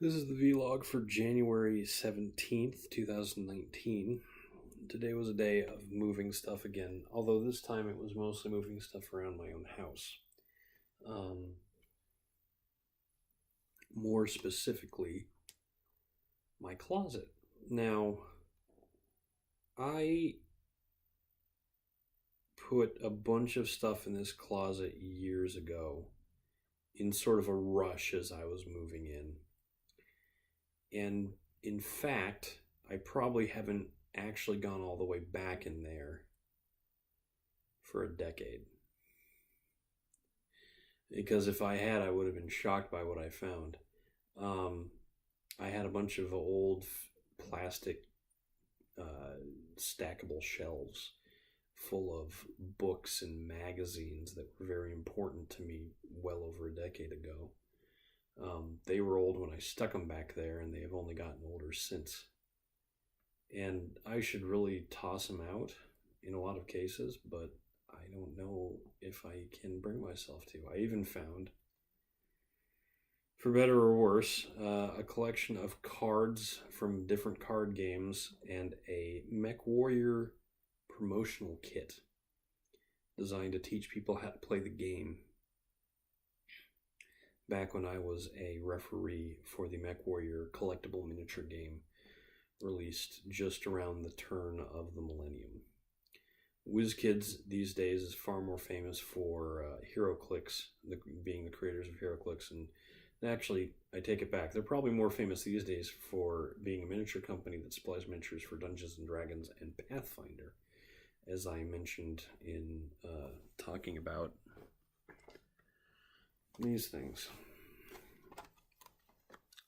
This is the vlog for January 17th, 2019. Today was a day of moving stuff again, although this time it was mostly moving stuff around my own house. More specifically, my closet. Now, I put a bunch of stuff in this closet years ago in sort of a rush as I was moving in. And in fact, I probably haven't actually gone all the way back in there for a decade. Because if I had, I would have been shocked by what I found. I had a bunch of old plastic stackable shelves full of books and magazines that were very important to me well over a decade ago. They were old when I stuck them back there, and they have only gotten older since. And I should really toss them out in a lot of cases, but I don't know if I can bring myself to. I even found, for better or worse, a collection of cards from different card games and a MechWarrior promotional kit designed to teach people how to play the game. Back when I was a referee for the MechWarrior collectible miniature game released just around the turn of the millennium. WizKids these days is far more famous for HeroClix, being the creators of HeroClix, and actually, I take it back. They're probably more famous these days for being a miniature company that supplies miniatures for Dungeons & Dragons and Pathfinder, as I mentioned in talking about these things.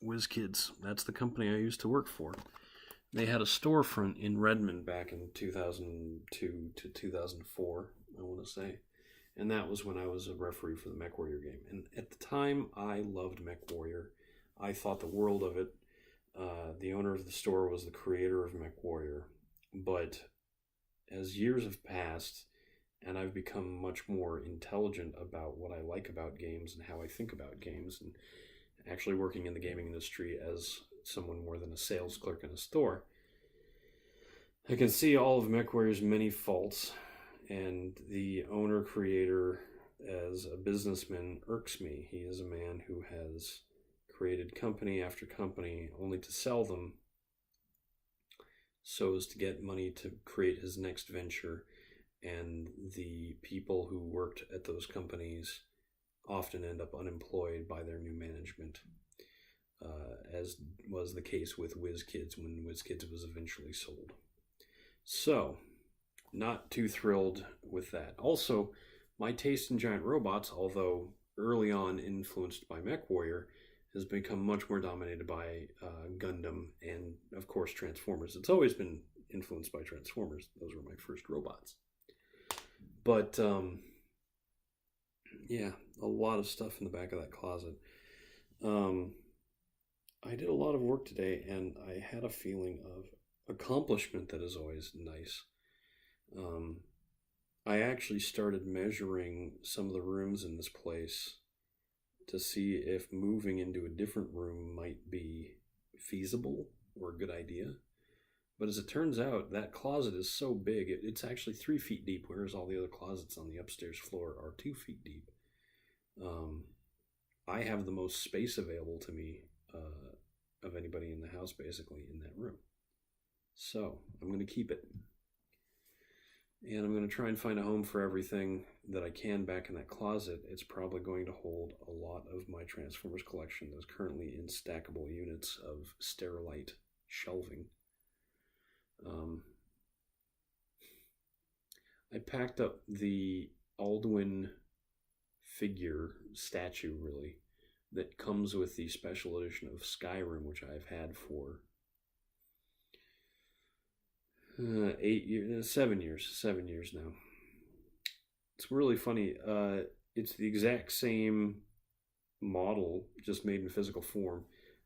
WizKids, that's the company I used to work for. They had a storefront in Redmond back in 2002 to 2004, I want to say. And that was when I was a referee for the MechWarrior game. And at the time, I loved MechWarrior. I thought the world of it. The owner of the store was the creator of MechWarrior. But as years have passed, and I've become much more intelligent about what I like about games and how I think about games, and actually working in the gaming industry as someone more than a sales clerk in a store, I can see all of MechWarrior's many faults, and the owner-creator as a businessman irks me. He is a man who has created company after company only to sell them so as to get money to create his next venture, and the people who worked at those companies often end up unemployed by their new management, as was the case with WizKids when WizKids was eventually sold. So, not too thrilled with that. Also, my taste in giant robots, although early on influenced by MechWarrior, has become much more dominated by Gundam and, of course, Transformers. It's always been influenced by Transformers. Those were my first robots. But, yeah, a lot of stuff in the back of that closet. I did a lot of work today, and I had a feeling of accomplishment that is always nice. I actually started measuring some of the rooms in this place to see if moving into a different room might be feasible or a good idea. But as it turns out, that closet is so big, it's actually 3 feet deep, whereas all the other closets on the upstairs floor are 2 feet deep. I have the most space available to me of anybody in the house, basically, in that room. So I'm going to keep it. And I'm going to try and find a home for everything that I can back in that closet. It's probably going to hold a lot of my Transformers collection that is currently in stackable units of Sterilite shelving. I packed up the Alduin figure, statue really, that comes with the special edition of Skyrim, which I've had for 7 years now. It's really funny. It's the exact same model, just made in physical form,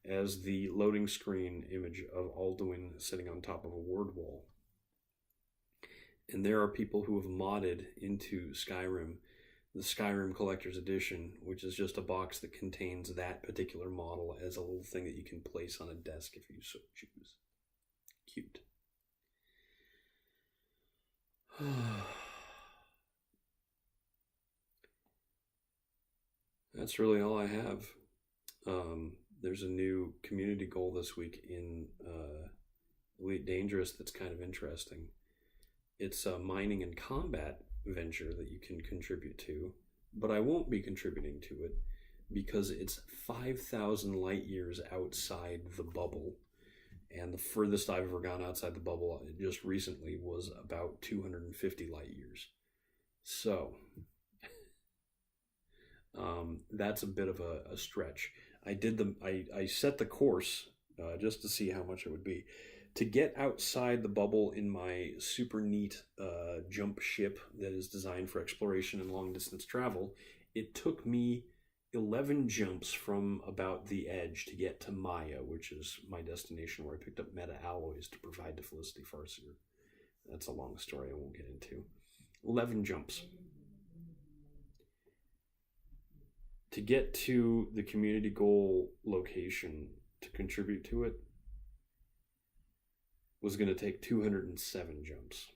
as the loading screen image of Alduin sitting on top of a word wall. And there are people who have modded into Skyrim the Skyrim Collector's Edition, which is just a box that contains that particular model as a little thing that you can place on a desk if you so choose. Cute. That's really all I have. There's a new community goal this week in Elite Dangerous that's kind of interesting. It's a mining and combat venture that you can contribute to, but I won't be contributing to it because it's 5,000 light years outside the bubble, and the furthest I've ever gone outside the bubble just recently was about 250 light years. So that's a bit of a stretch. I set the course just to see how much it would be. To get outside the bubble in my super neat jump ship that is designed for exploration and long distance travel, it took me 11 jumps from about the edge to get to Maya, which is my destination where I picked up meta alloys to provide to Felicity Farseer. That's a long story I won't get into. 11 jumps. To get to the community goal location to contribute to it was going to take 207 jumps.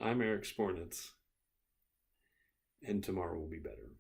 I'm Eric Spornitz, and tomorrow will be better.